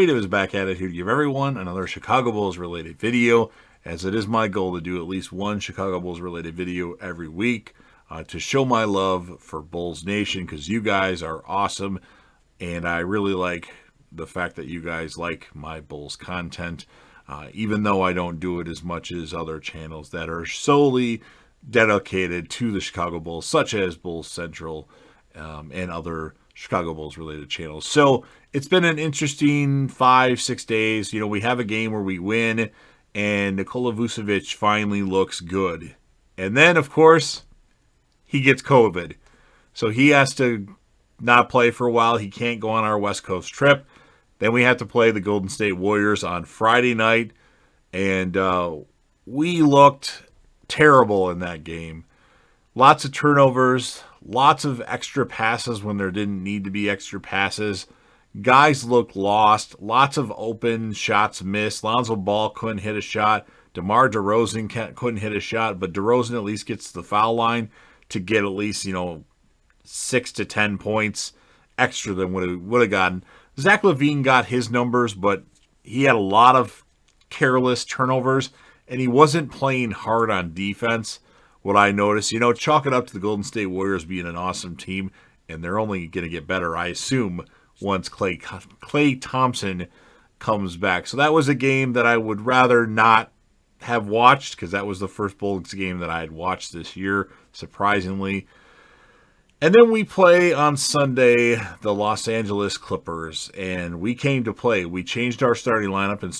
Dave is back at it here to give everyone another Chicago Bulls related video, as it is my goal to do at least one Chicago Bulls related video every week to show my love for Bulls Nation, because you guys are awesome, and I really like the fact that you guys like my Bulls content, even though I don't do it as much as other channels that are solely dedicated to the Chicago Bulls, such as Bulls Central and other Chicago Bulls related channels. So it's been an interesting 5-6 days. You know, we have a game where we win, and Nikola Vucevic finally looks good. And then, of course, he gets COVID. So he has to not play for a while. He can't go on our West Coast trip. Then we have to play the Golden State Warriors on Friday night. And we looked terrible in that game. Lots of turnovers, lots of extra passes when there didn't need to be extra passes. Guys looked lost, lots of open shots missed. Lonzo Ball couldn't hit a shot. DeMar DeRozan couldn't hit a shot, but DeRozan at least gets to the foul line to get at least, 6 to 10 points extra than what it would have gotten. Zach LaVine got his numbers, but he had a lot of careless turnovers, and he wasn't playing hard on defense. What I noticed, chalk it up to the Golden State Warriors being an awesome team, and they're only going to get better, I assume, once Klay Thompson comes back. So that was a game that I would rather not have watched, because that was the first Bulls game that I had watched this year, surprisingly. And then we play on Sunday the Los Angeles Clippers, and we came to play. We changed our starting lineup and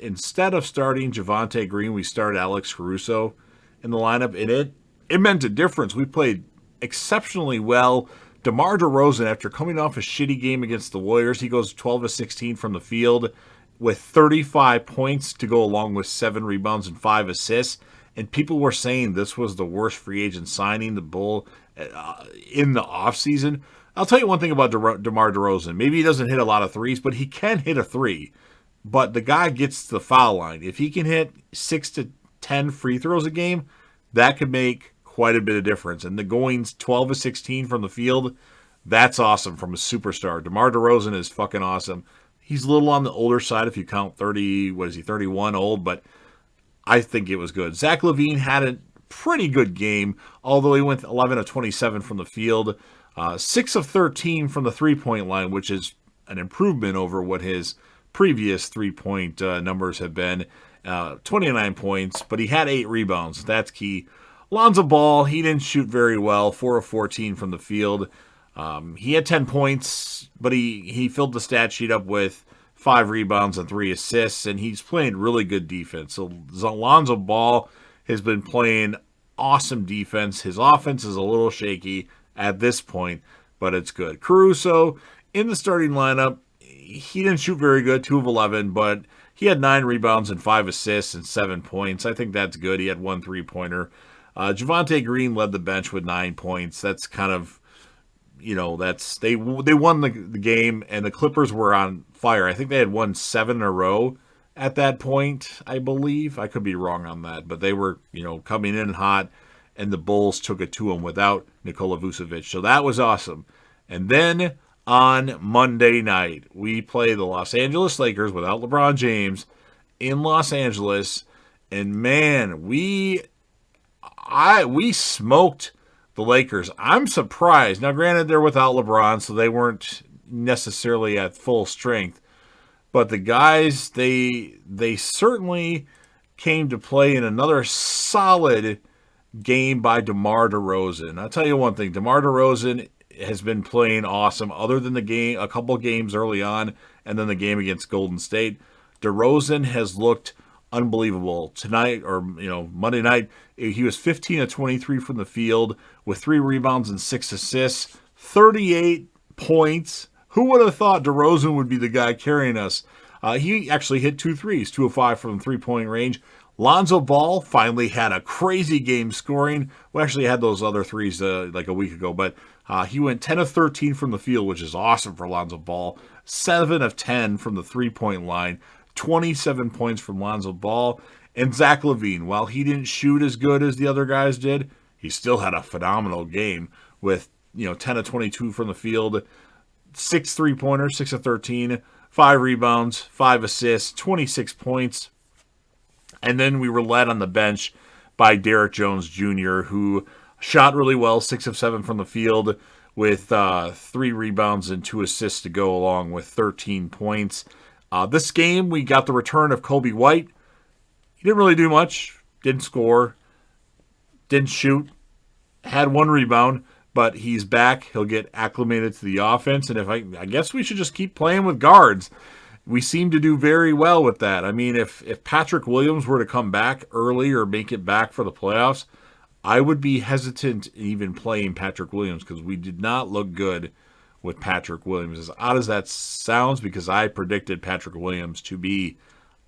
instead of starting Javonte Green, we started Alex Caruso in the lineup, and it meant a difference. We played exceptionally well. DeMar DeRozan, after coming off a shitty game against the Warriors, he goes 12 of 16 from the field with 35 points to go along with 7 rebounds and 5 assists. And people were saying this was the worst free agent signing the Bull in the offseason. I'll tell you one thing about DeMar DeRozan. Maybe he doesn't hit a lot of threes, but he can hit a three. But the guy gets to the foul line. If he can hit 6 to 10 free throws a game, that could make quite a bit of difference. And the goings 12 of 16 from the field, that's awesome from a superstar. DeMar DeRozan is fucking awesome. He's a little on the older side if you count 31 old, but I think it was good. Zach LaVine had a pretty good game, although he went 11 of 27 from the field, 6 of 13 from the three-point line, which is an improvement over what his previous three-point numbers have been. 29 points, but he had 8 rebounds. That's key. Lonzo Ball, he didn't shoot very well, 4 of 14 from the field. He had 10 points, but he filled the stat sheet up with 5 rebounds and 3 assists, and he's playing really good defense. So Lonzo Ball has been playing awesome defense. His offense is a little shaky at this point, but it's good. Caruso, in the starting lineup, he didn't shoot very good, 2 of 11, but he had 9 rebounds and 5 assists and 7 points. I think that's good. He had 1 3-pointer. Javonte Green led the bench with 9 points. That's kind of, they won the game, and the Clippers were on fire. I think they had won 7 in a row at that point, I believe. I could be wrong on that, but they were, coming in hot, and the Bulls took it to them without Nikola Vucevic. So that was awesome. And then on Monday night, we play the Los Angeles Lakers without LeBron James in Los Angeles, and man, we smoked the Lakers. I'm surprised. Now, granted, they're without LeBron, so they weren't necessarily at full strength. But the guys, they certainly came to play in another solid game by DeMar DeRozan. I'll tell you one thing. DeMar DeRozan has been playing awesome other than a couple games early on and then the game against Golden State. DeRozan has looked unbelievable. Tonight, or Monday night, he was 15 of 23 from the field with 3 rebounds and 6 assists, 38 points. Who would have thought DeRozan would be the guy carrying us? He actually hit 2 threes, 2 of 5 from 3-point range. Lonzo Ball finally had a crazy game scoring. We actually had those other threes like a week ago, but he went 10 of 13 from the field, which is awesome for Lonzo Ball. 7 of 10 from the 3-point line. 27 points from Lonzo Ball. And Zach LaVine, while he didn't shoot as good as the other guys did, he still had a phenomenal game with 10 of 22 from the field, 6 3-pointers, 6 of 13, 5 rebounds, 5 assists, 26 points. And then we were led on the bench by Derrick Jones Jr., who shot really well, 6 of 7 from the field, with 3 rebounds and 2 assists to go along with 13 points. This game, we got the return of Coby White. He didn't really do much, didn't score, didn't shoot, had 1 rebound, but he's back. He'll get acclimated to the offense, and I guess we should just keep playing with guards. We seem to do very well with that. I mean, if Patrick Williams were to come back early or make it back for the playoffs, I would be hesitant even playing Patrick Williams because we did not look good with Patrick Williams. As odd as that sounds, because I predicted Patrick Williams to be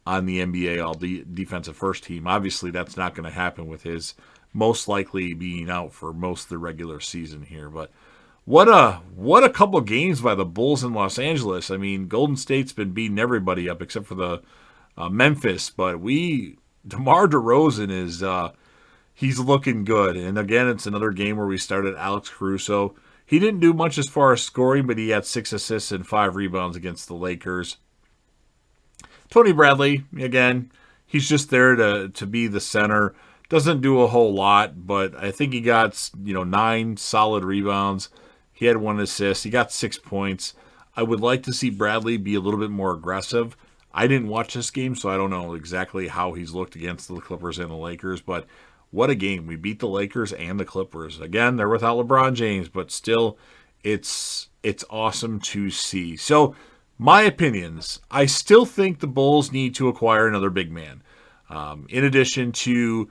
on the NBA All-Defensive First Team. Obviously, that's not going to happen with his most likely being out for most of the regular season here. But what a couple games by the Bulls in Los Angeles. I mean, Golden State's been beating everybody up except for the Memphis. But DeMar DeRozan is he's looking good. And again, it's another game where we started Alex Caruso. He didn't do much as far as scoring, but he had 6 assists and 5 rebounds against the Lakers. Tony Bradley, again, he's just there to be the center. Doesn't do a whole lot, but I think he got 9 solid rebounds. He had 1 assist. He got 6 points. I would like to see Bradley be a little bit more aggressive. I didn't watch this game, so I don't know exactly how he's looked against the Clippers and the Lakers, but what a game. We beat the Lakers and the Clippers. Again, they're without LeBron James, but still, it's awesome to see. So, my opinions, I still think the Bulls need to acquire another big man. In addition to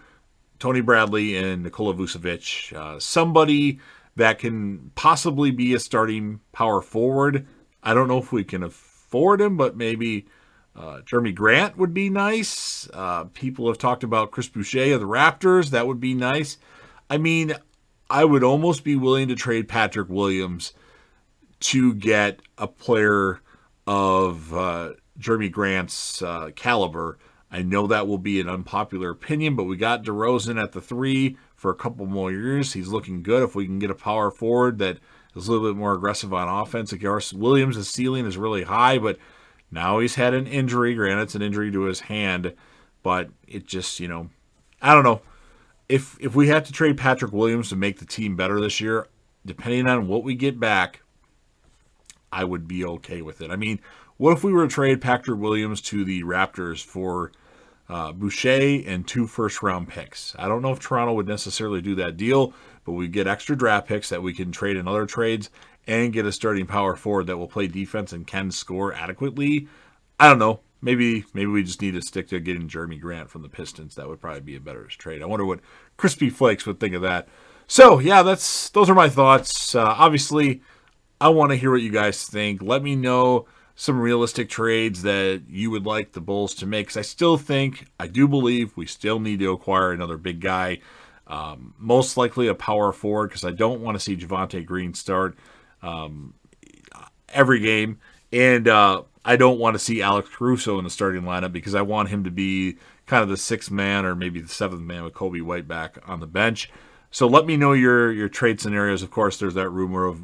Tony Bradley and Nikola Vucevic, somebody that can possibly be a starting power forward. I don't know if we can afford him, but maybe Jeremy Grant would be nice. People have talked about Chris Boucher of the Raptors. That would be nice. I mean, I would almost be willing to trade Patrick Williams to get a player of Jeremy Grant's caliber. I know that will be an unpopular opinion, but we got DeRozan at the 3 for a couple more years. He's looking good. If we can get a power forward that is a little bit more aggressive on offense. Of course, Williams' ceiling is really high, but now he's had an injury. Granted, it's an injury to his hand, but it just, I don't know. If we had to trade Patrick Williams to make the team better this year, depending on what we get back, I would be okay with it. I mean, what if we were to trade Patrick Williams to the Raptors for Boucher and 2 first-round picks? I don't know if Toronto would necessarily do that deal, but we get extra draft picks that we can trade in other trades and get a starting power forward that will play defense and can score adequately. I don't know. Maybe we just need to stick to getting Jeremy Grant from the Pistons. That would probably be a better trade. I wonder what Crispy Flakes would think of that. So, yeah, those are my thoughts. Obviously, I want to hear what you guys think. Let me know some realistic trades that you would like the Bulls to make. Because I do believe we still need to acquire another big guy. Most likely a power forward, because I don't want to see Javonte Green start every game. And I don't want to see Alex Caruso in the starting lineup because I want him to be kind of the 6th man or maybe the 7th man with Coby White back on the bench. So let me know your trade scenarios. Of course, there's that rumor of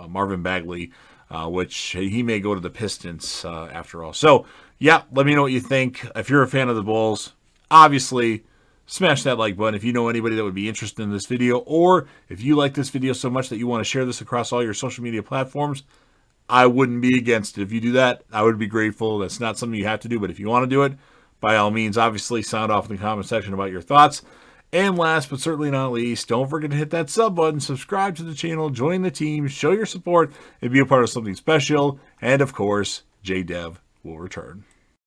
Marvin Bagley, which he may go to the Pistons after all. So, yeah, let me know what you think. If you're a fan of the Bulls, obviously, smash that like button. If you know anybody that would be interested in this video, or if you like this video so much that you want to share this across all your social media platforms, I wouldn't be against it. If you do that, I would be grateful. That's not something you have to do, but if you want to do it, by all means, obviously, sound off in the comment section about your thoughts. And last but certainly not least, don't forget to hit that sub button, subscribe to the channel, join the team, show your support, and be a part of something special. And of course, JDev will return.